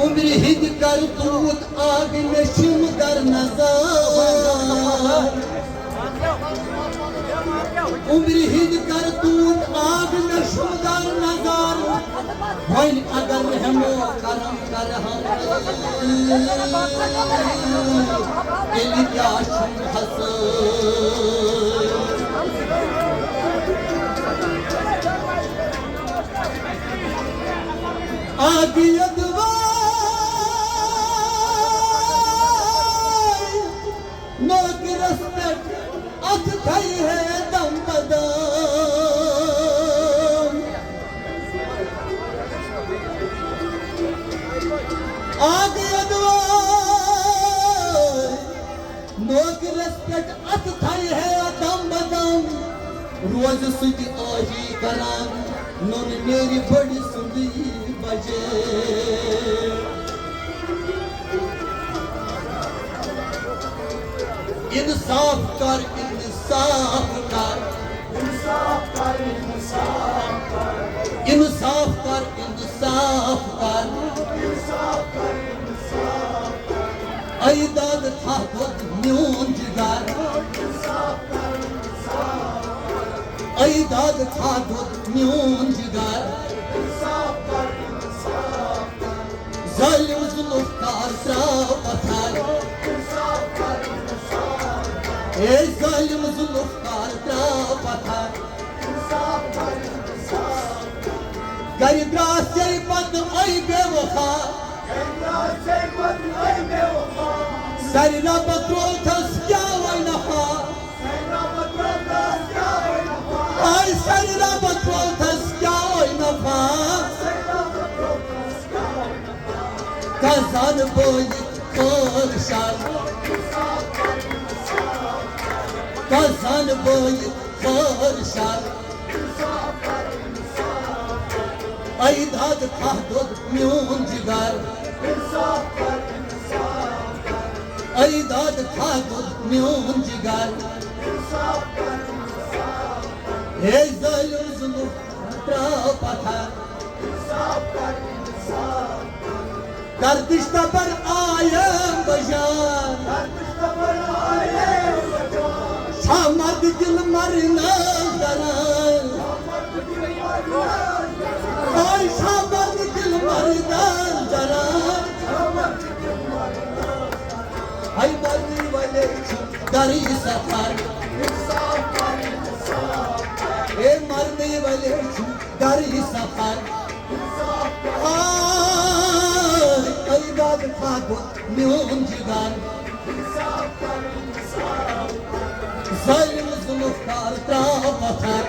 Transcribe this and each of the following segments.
उम्र हिद कर तूत आग में शिम कर नजर उम्र हिद कर तूत आग में शिम कर नजर वही अगर हमो करम कर हम दिल क्या शिम हसन आग है दम बदम आग नोक रेस्पेक्ट अत थई है दम बदम रोज सुधी आही करान नोन मेरी बड़ी सुधी बजे इंसाफ कर इंसाफ कर इंसाफ कर इंसाफ कर इंसाफ कर इंसाफ कर इंसाफ कर इंसाफ कर ऐदाद था खुद न्यून जिगर इंसाफ कर इंसाफ कर ऐदाद था खुद न्यून जिगर इंसाफ कर इंसाफ कर जालिम जुल्मकार त्राव पत्थर इंसाफ कर ए जालिम जुल्मकार त्राव पत्थर इंसाफ कर इंसाफ कर गर द्रास से पद ऐ बेवफा गर द्रास से पद ऐ बेवफा सर रब त्रोथस क्या वै नफा सर रब त्रोथस क्या वै नफा आई सर रब त्रोथस क्या वै नफा सर रब त्रोथस क्या वै नफा कज़ान बोल कोशाल इंसाफ कर कज़ान बोल कोशाल इंसाफ कर इंसाफ कर ऐदाद था खुद न्यून जिगर इंसाफ कर इंसाफ कर ऐदाद था खुद न्यून जिगर इंसाफ कर इंसाफ कर हे जालिम जुल्म त्राव पत्थर इंसाफ कर इंसाफ कर गर्दिश पर आयम बजान गर्दिश पर आयम बजान शामद दिल मरना दरान ओए शामद दिल मरना दरान हाय मरने वाले दरी सफर इंसाफ कर इंसाफ कर ए मरने वाले दरी सफर इंसाफ कर ऐदाद था खुद न्यून जिगर इंसाफ कर इंसाफ कर जालिम जुल्मकार त्राव पत्थर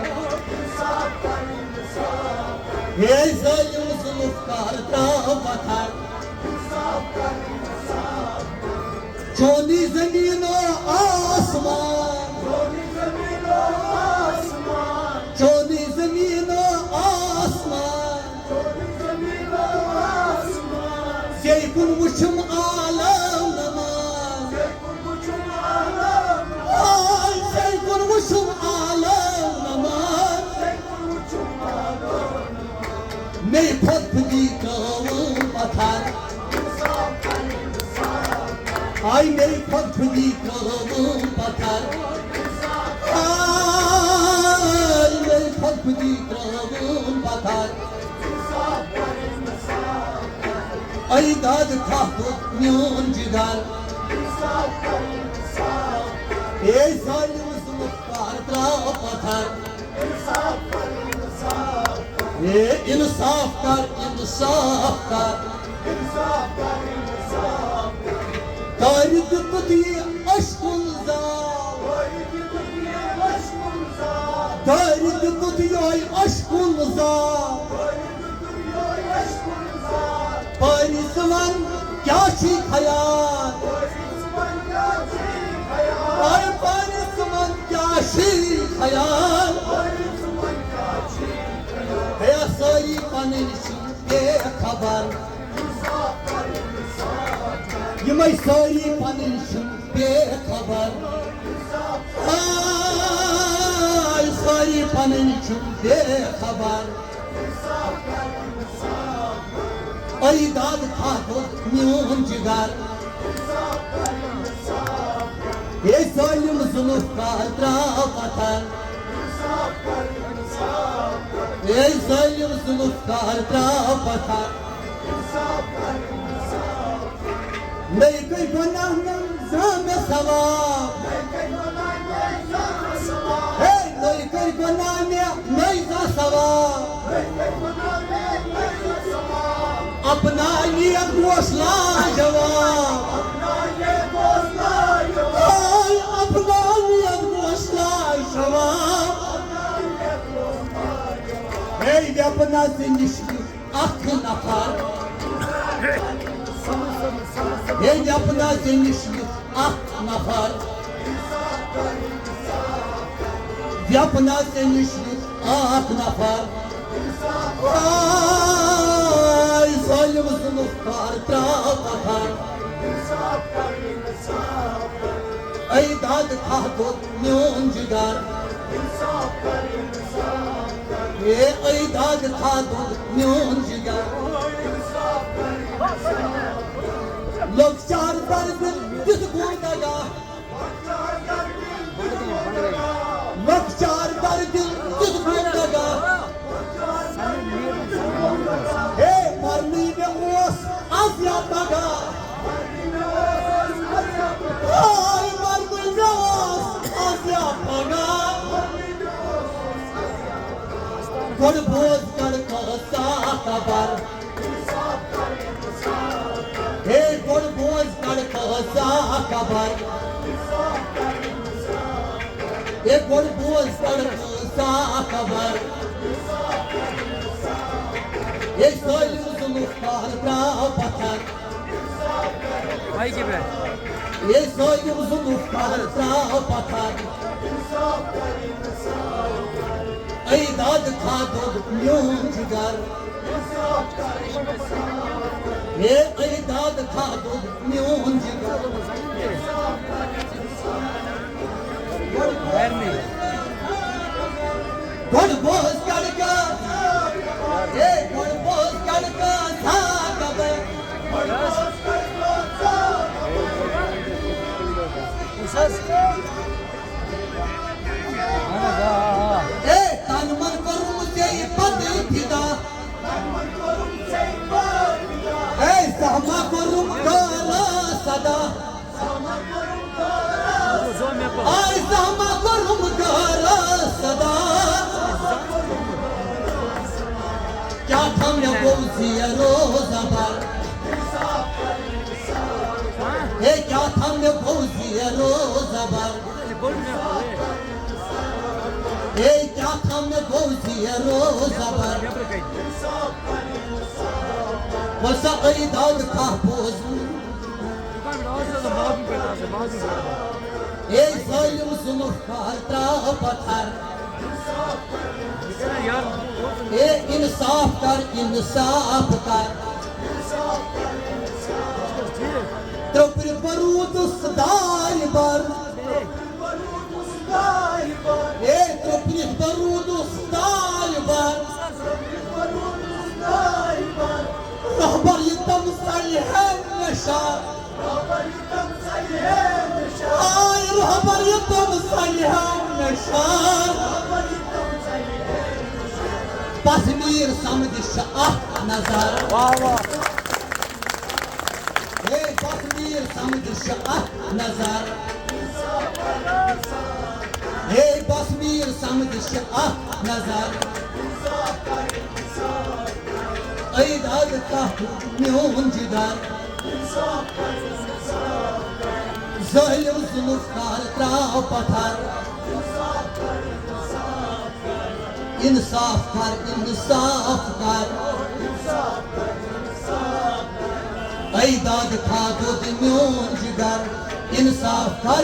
इंसाफ कर इंसाफ कर ये जालिम जुल्मकार त्राव पत्थर इंसाफ कर इंसाफ कर चोनी ज़मीन आसमान चोनी ज़मीन आसमान चोनी ज़मीन आसमान चोनी ज़मीन आसमान से कुन वुशम आलम नमाज से कुन वुशम आलम नमाज से कुन वुशम आलम नमाज से कुन वुशम आलम नमाज मैं खुद भी कहूं पत्थर इंसाफ कर इंसाफ कर आई मेरी खुद भी कहूं पत्थर इंसाफ आई मेरी खुद भी कहूं पत्थर इंसाफ कर इंसाफ कर ऐदाद था खुद न्यून जिगर इंसाफ कर इंसाफ कर ए जालिम जुल्मकार त्राव पत्थर इंसाफ कर इंसाफ कर ए इंसाफ कर इंसाफ कर इंसाफ कर इंसाफ कर तारिक तुदी अश्कुल जा तारिक तुदी अश्कुल जा तारिक तुदी अश्कुल जा तारिक तुदी अश्कुल जा परिसवन क्या शी खयाल परिसवन क्या शी खयाल परिसवन क्या शी खयाल है सारी पन बेखबर यम सारी पन बेखबर सारी पन बेखबर दाद था म्यून जिगर ये सालिम जुल्फ का द्राव पत्थर ये सालिम जुल्फ का द्राव पत्थर नहीं कोई गुनाह में जामे सवाब है नहीं कोई गुनाह में नहीं जा सवाब अपना ये घोषला जवाब अपना ये घोषला जवाब है अपना से निश्चित अख नफर ये अपना से निश्चित अख नफर अपना से निश्चित अख नफर सालिम जुल्फकार त्राव पत्थर दाद था म्यून जिगर ये दाद था म्यून जिगर लोग चार दर्द दिस गुंडगा लोग चार दर्द दिस गुंडगा हे मरनी में ओस आसिया तगा हाय मरनी में ओस आसिया तगा गुड बोझ कर कसा खबर हे गुड बोझ कर कसा खबर हे गुड बोझ कर कसा खबर ये सालिम जुल्फकार त्राव पत्थर ये सालिम जुल्फकार त्राव पत्थर दाद था म्यून जिगर ये दाद था म्यून जिगर गुड बोझ करके ये गुड बोझ करके था कबे ए तन मन करूं मुझे पद फिदा ए सहमा करूं काला सदा आई सहमा करूं काला सदा क्या थम ने बोलती है रोज़ाबर ये क्या थम ने बोलती है रोज़ाबर ये क्या थम ने बोलती है रोज़ाबर वसा दाद का बोझ ये सालिम जुल्फकार त्राव पत्थर ये इंसाफ कर त्रुप्र बरूद सदाई बर ये त्रुप्र बरूद सदाई बर रहबर यतम सल्हे नशा आय रहबर यतम सल्हे नशा कश्मीर समझ नजर हे कश्मीर समझ नजर हे कश्मीर समझ नजर दाद का म्यून जिगर सालिम जुल्फकार त्राव पत्थर इंसाफ कर दाद था म्यून जिगर इंसाफ कर